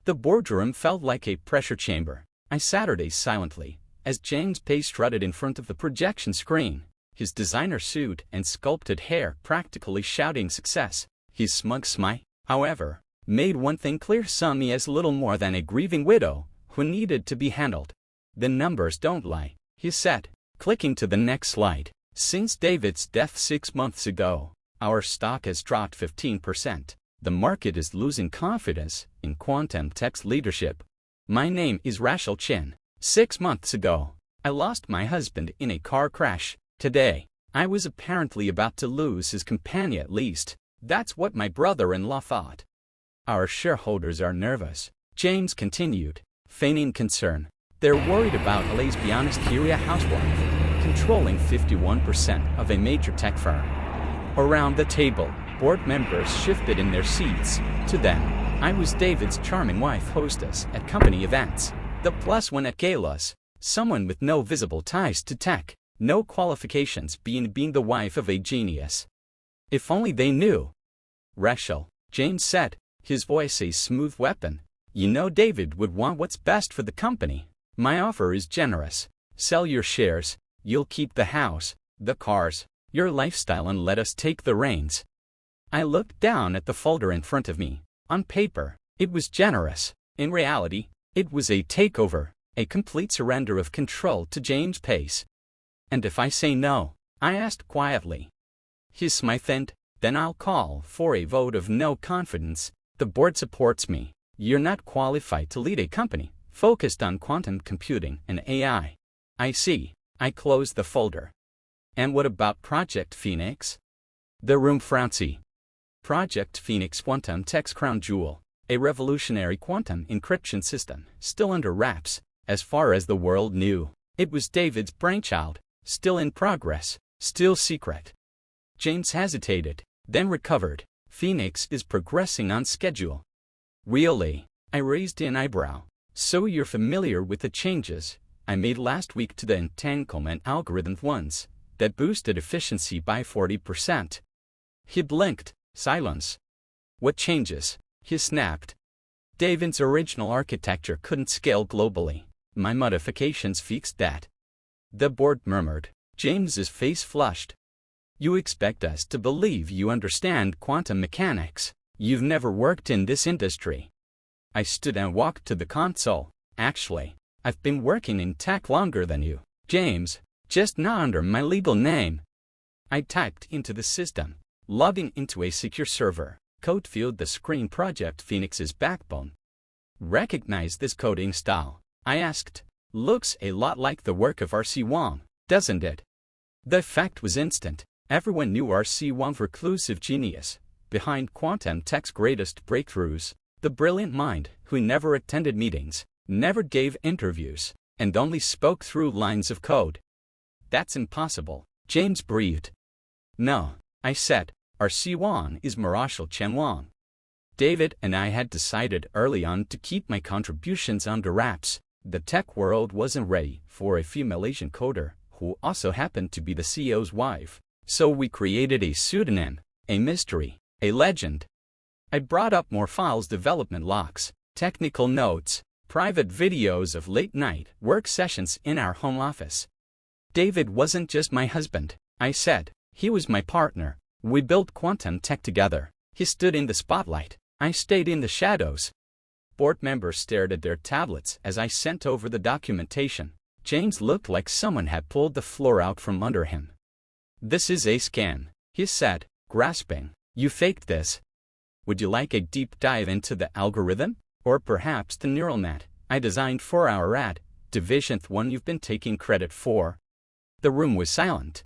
The boardroom felt like a pressure chamber. I sat there silently, as James Pay strutted in front of the projection screen, his designer suit and sculpted hair practically shouting success. His smug smile, however, made one thing clear: saw me as little more than a grieving widow who needed to be handled. "The numbers don't lie," he said, clicking to the next slide. "Since David's death 6 months ago, our stock has dropped 15%. The market is losing confidence in quantum tech's leadership. My name is Rachel Chen. 6 months ago, I lost my husband in a car crash. Today, I was apparently about to lose his companion, at least that's what my brother-in-law thought. Our shareholders are nervous," James continued, feigning concern. "They're worried about a lesbianist housewife controlling 51% of a major tech firm." Around the table, board members shifted in their seats. To them, I was David's charming wife, hostess at company events, the plus one at galas, someone with no visible ties to tech, no qualifications being the wife of a genius. If only they knew. "Rachel," James said, his voice a smooth weapon, "you know David would want what's best for the company. My offer is generous. Sell your shares, you'll keep the house, the cars, your lifestyle, and let us take the reins." I looked down at the folder in front of me. On paper, it was generous. In reality, it was a takeover, a complete surrender of control to James Pace. "And if I say no?" I asked quietly. He smithed. "Then I'll call for a vote of no confidence. The board supports me. You're not qualified to lead a company focused on quantum computing and AI." "I see." I closed the folder. "And what about Project Phoenix?" The room frowned. Project Phoenix, quantum tech's crown jewel, a revolutionary quantum encryption system, still under wraps, as far as the world knew. It was David's brainchild, still in progress, still secret. James hesitated, then recovered. "Phoenix is progressing on schedule." "Really?" I raised an eyebrow. "So you're familiar with the changes I made last week to the entanglement algorithm ones that boosted efficiency by 40%. He blinked. Silence. "What changes?" he snapped. "David's original architecture couldn't scale globally. My modifications fixed that." The board murmured. James's face flushed. "You expect us to believe you understand quantum mechanics? You've never worked in this industry." I stood and walked to the console. "Actually, I've been working in tech longer than you, James, just not under my legal name." I typed into the system, logging into a secure server. Code filled the screen. "Project Phoenix's backbone." "Recognize this coding style?" I asked. "Looks a lot like the work of R.C. Wang, doesn't it?" The effect was instant. Everyone knew R.C. Wang, reclusive genius, behind quantum tech's greatest breakthroughs, the brilliant mind who never attended meetings, never gave interviews, and only spoke through lines of code. "That's impossible," James breathed. "No," I said. "R.C. Wang is Marshall Chen Wang." David and I had decided early on to keep my contributions under wraps. The tech world wasn't ready for a female Asian coder who also happened to be the CEO's wife. So we created a pseudonym, a mystery, a legend. I brought up more files, development logs, technical notes, private videos of late-night work sessions in our home office. "David wasn't just my husband," I said. "He was my partner. We built quantum tech together. He stood in the spotlight. I stayed in the shadows." Board members stared at their tablets as I sent over the documentation. James looked like someone had pulled the floor out from under him. "This is a scam," he said, grasping. "You faked this. Would you like a deep dive into the algorithm? Or perhaps the neural net I designed for our ad division, the one you've been taking credit for?" The room was silent.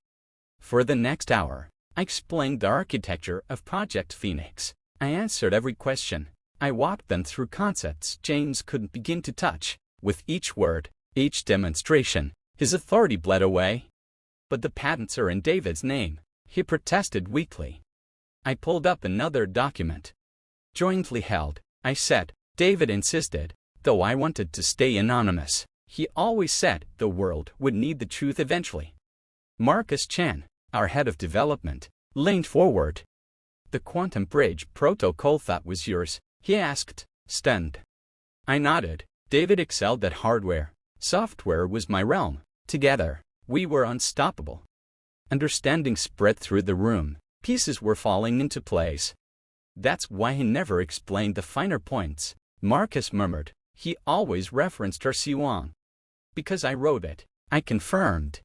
For the next hour, I explained the architecture of Project Phoenix. I answered every question. I walked them through concepts James couldn't begin to touch. With each word, each demonstration, his authority bled away. "But the patents are in David's name," he protested weakly. I pulled up another document. "Jointly held," I said. David insisted, though I wanted to stay anonymous. He always said the world would need the truth eventually. Marcus Chen, our head of development, leaned forward. "The quantum bridge protocol thought was yours?" he asked, stunned. I nodded. David excelled at hardware. Software was my realm. Together, we were unstoppable. Understanding spread through the room. Pieces were falling into place. That's why he never explained the finer points, Marcus murmured. He always referenced R.C. Wang. Because I wrote it, I confirmed.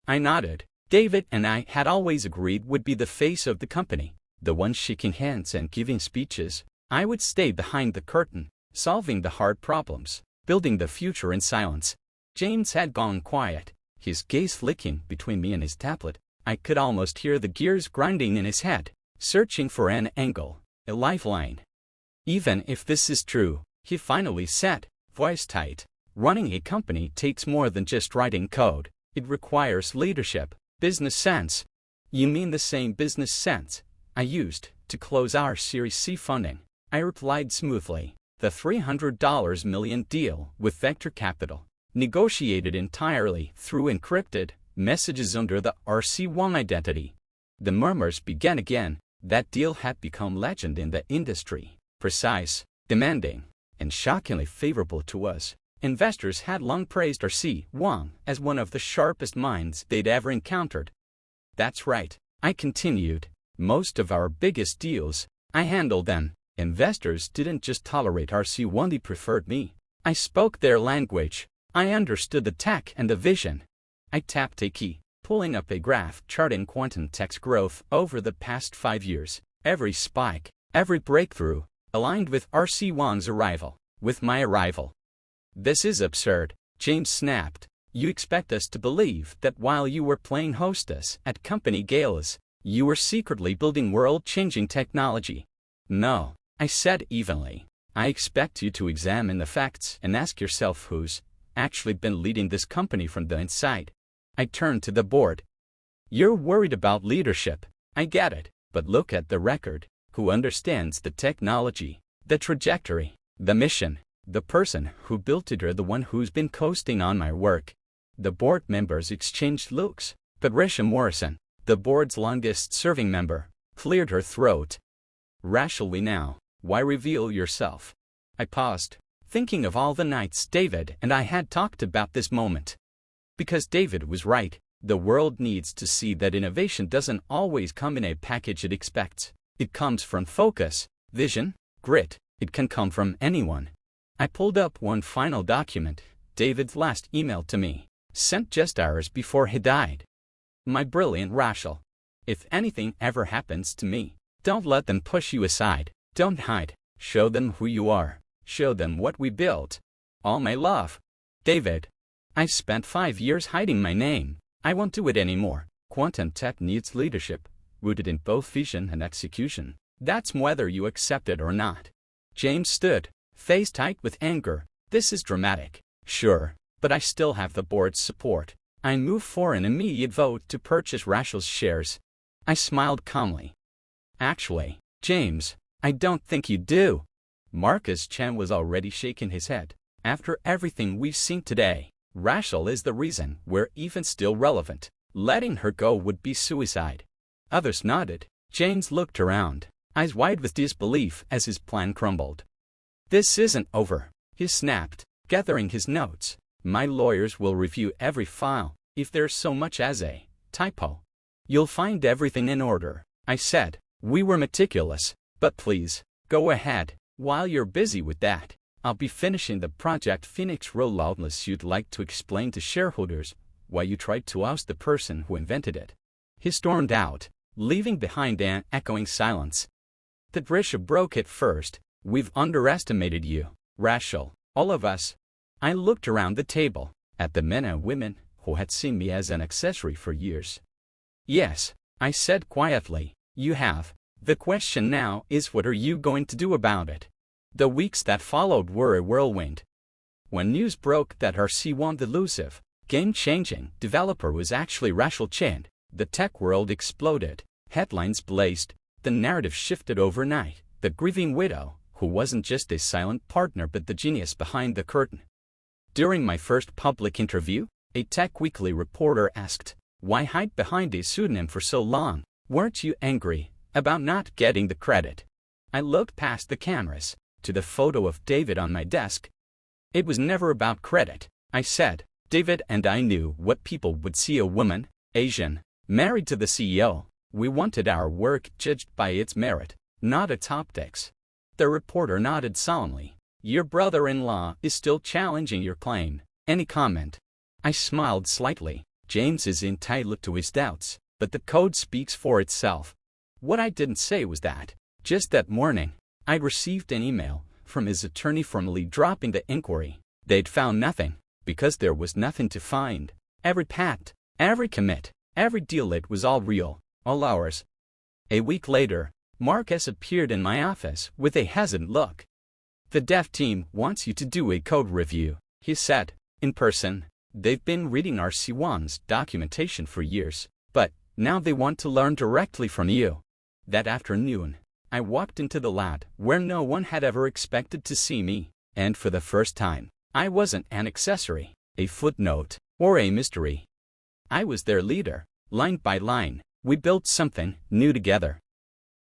I nodded. David and I had always agreed would be the face of the company, the one shaking hands and giving speeches. I would stay behind the curtain, solving the hard problems, building the future in silence. James had gone quiet, his gaze flicking between me and his tablet. I could almost hear the gears grinding in his head, searching for an angle, a lifeline. Even if this is true, he finally said, voice tight, running a company takes more than just writing code. It requires leadership, business sense. You mean the same business sense I used to close our Series C funding? I replied smoothly. The $300 million deal with Vector Capital, negotiated entirely through encrypted messages under the R.C. Wang identity. The murmurs began again. That deal had become legend in the industry. Precise, demanding, and shockingly favorable to us. Investors had long praised R.C. Wang as one of the sharpest minds they'd ever encountered. That's right, I continued. Most of our biggest deals, I handled them. Investors didn't just tolerate R.C. Wang, they preferred me. I spoke their language. I understood the tech and the vision. I tapped a key, pulling up a graph charting quantum tech's growth over the past 5 years. Every spike, every breakthrough, aligned with R.C. Wang's arrival, with my arrival. This is absurd, James snapped. You expect us to believe that while you were playing hostess at company galas, you were secretly building world-changing technology. No, I said evenly. I expect you to examine the facts and ask yourself who's actually been leading this company from the inside. I turned to the board. You're worried about leadership. I get it, but look at the record. Who understands the technology, the trajectory, the mission? The person who built it or the one who's been coasting on my work? The board members exchanged looks. Patricia Morrison, the board's longest-serving member, cleared her throat. Rationally now, why reveal yourself? I paused, thinking of all the nights David and I had talked about this moment. Because David was right, the world needs to see that innovation doesn't always come in a package it expects. It comes from focus, vision, grit. It can come from anyone. I pulled up one final document, David's last email to me, sent just hours before he died. My brilliant Rachel. If anything ever happens to me, don't let them push you aside. Don't hide. Show them who you are. Show them what we built. All my love. David. I've spent 5 years hiding my name. I won't do it anymore. Quantum tech needs leadership, rooted in both vision and execution. That's whether you accept it or not. James stood, face tight with anger. This is dramatic. Sure, but I still have the board's support. I move for an immediate vote to purchase Rachel's shares. I smiled calmly. Actually, James, I don't think you do. Marcus Chen was already shaking his head. After everything we've seen today, Rachel is the reason we're even still relevant. Letting her go would be suicide. Others nodded. James looked around, eyes wide with disbelief as his plan crumbled. This isn't over, he snapped, gathering his notes. My lawyers will review every file. If there's so much as a typo, you'll find everything in order. I said, we were meticulous, but please, go ahead. While you're busy with that, I'll be finishing the Project Phoenix rollout unless you'd like to explain to shareholders why you tried to oust the person who invented it. He stormed out, leaving behind an echoing silence. Patricia broke it first. We've underestimated you, Rachel, all of us. I looked around the table, at the men and women who had seen me as an accessory for years. Yes, I said quietly, you have. The question now is what are you going to do about it? The weeks that followed were a whirlwind. When news broke that R.C. Wang, the elusive, game-changing developer, was actually Rachel Chen, the tech world exploded. Headlines blazed. The narrative shifted overnight. The grieving widow, who wasn't just a silent partner but the genius behind the curtain. During my first public interview, a tech weekly reporter asked, why hide behind a pseudonym for so long? Weren't you angry about not getting the credit? I looked past the cameras, to the photo of David on my desk. It was never about credit, I said. David and I knew what people would see: a woman, Asian, married to the CEO. We wanted our work judged by its merit, not its optics. The reporter nodded solemnly. Your brother-in-law is still challenging your claim. Any comment? I smiled slightly. James is entitled to his doubts, but the code speaks for itself. What I didn't say was that, just that morning, I'd received an email from his attorney formally dropping the inquiry. They'd found nothing, because there was nothing to find. Every patent, every commit, every deal, it was all real, all ours. A week later, Marcus appeared in my office with a hesitant look. The dev team wants you to do a code review, he said, in person. They've been reading our C1's documentation for years, but now they want to learn directly from you. That afternoon, I walked into the lab where no one had ever expected to see me, and for the first time, I wasn't an accessory, a footnote, or a mystery. I was their leader. Line by line, we built something new together.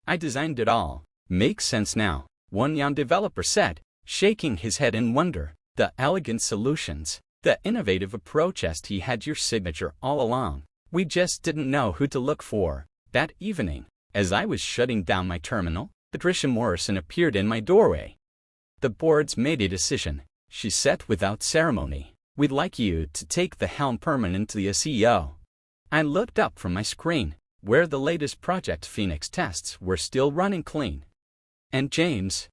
I designed it all. Makes sense now, one young developer said, shaking his head in wonder. The elegant solutions, the innovative approach. He had your signature all along. We just didn't know who to look for. That evening, as I was shutting down my terminal, Patricia Morrison appeared in my doorway. The board's made a decision, she said without ceremony. We'd like you to take the helm permanently as CEO. I looked up from my screen, where the latest Project Phoenix tests were still running clean. And James?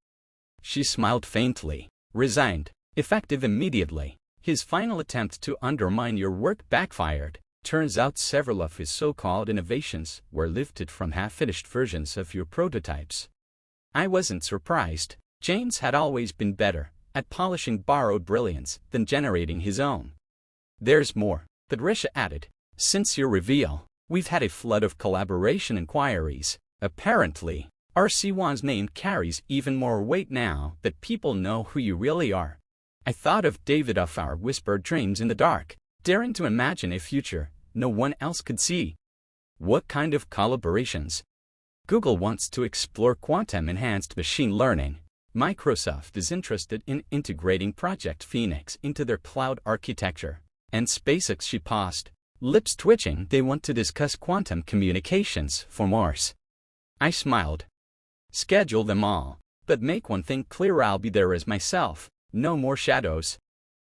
She smiled faintly. Resigned, effective immediately. His final attempt to undermine your work backfired. Turns out several of his so-called innovations were lifted from half-finished versions of your prototypes. I wasn't surprised. James had always been better at polishing borrowed brilliance than generating his own. There's more, Patricia added. Since your reveal, we've had a flood of collaboration inquiries. Apparently, our C1's name carries even more weight now that people know who you really are. I thought of David, of our whispered dreams in the dark, daring to imagine a future no one else could see. What kind of collaborations? Google wants to explore quantum-enhanced machine learning. Microsoft is interested in integrating Project Phoenix into their cloud architecture. And SpaceX, she paused, lips twitching. They want to discuss quantum communications for Mars. I smiled. Schedule them all, but make one thing clear: I'll be there as myself. No more shadows.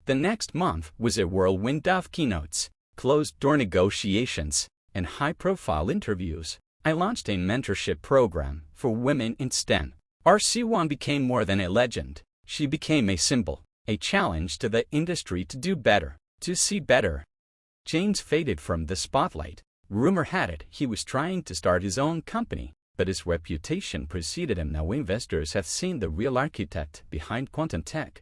The next month was a whirlwind of keynotes, closed-door negotiations, and high-profile interviews. I launched a mentorship program for women in STEM. Our C1 became more than a legend. She became a symbol, a challenge to the industry to do better, to see better. James faded from the spotlight. Rumor had it he was trying to start his own company, but his reputation preceded him. Now investors have seen the real architect behind quantum tech.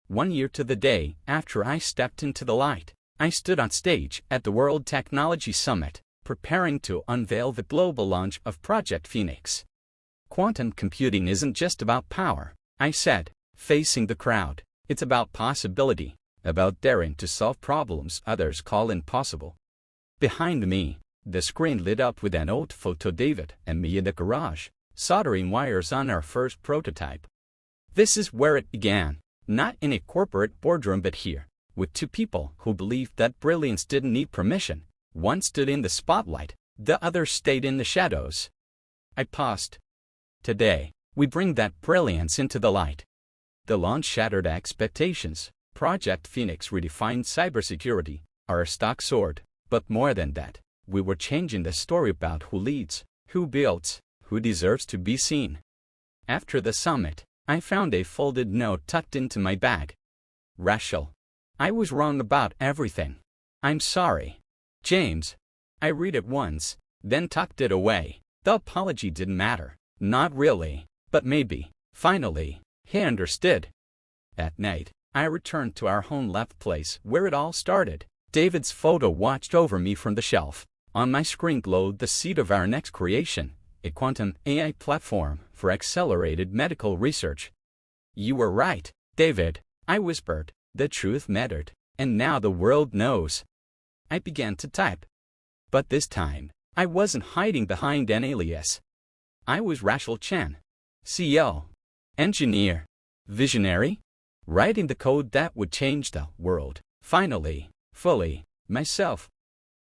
1 year to the day after I stepped into the light, I stood on stage at the World Technology Summit, preparing to unveil the global launch of Project Phoenix. Quantum computing isn't just about power, I said, facing the crowd. It's about possibility, about daring to solve problems others call impossible. Behind me, the screen lit up with an old photo: David and me in the garage, soldering wires on our first prototype. This is where it began, not in a corporate boardroom but here, with two people who believed that brilliance didn't need permission. One stood in the spotlight, the other stayed in the shadows. I paused. Today, we bring that brilliance into the light. The launch shattered expectations. Project Phoenix redefined cybersecurity. Our stock soared. But more than that, we were changing the story about who leads, who builds, who deserves to be seen. After the summit, I found a folded note tucked into my bag. Rachel, I was wrong about everything. I'm sorry. James. I read it once, then tucked it away. The apology didn't matter. Not really, but maybe. Finally, he understood. At night, I returned to our home left place where it all started. David's photo watched over me from the shelf. On my screen glowed the seed of our next creation, a quantum AI platform for accelerated medical research. You were right, David, I whispered. The truth mattered, and now the world knows. I began to type. But this time, I wasn't hiding behind an alias. I was Rachel Chen, CEO, engineer, Visionary? Writing the code that would change the world. Finally, fully, myself.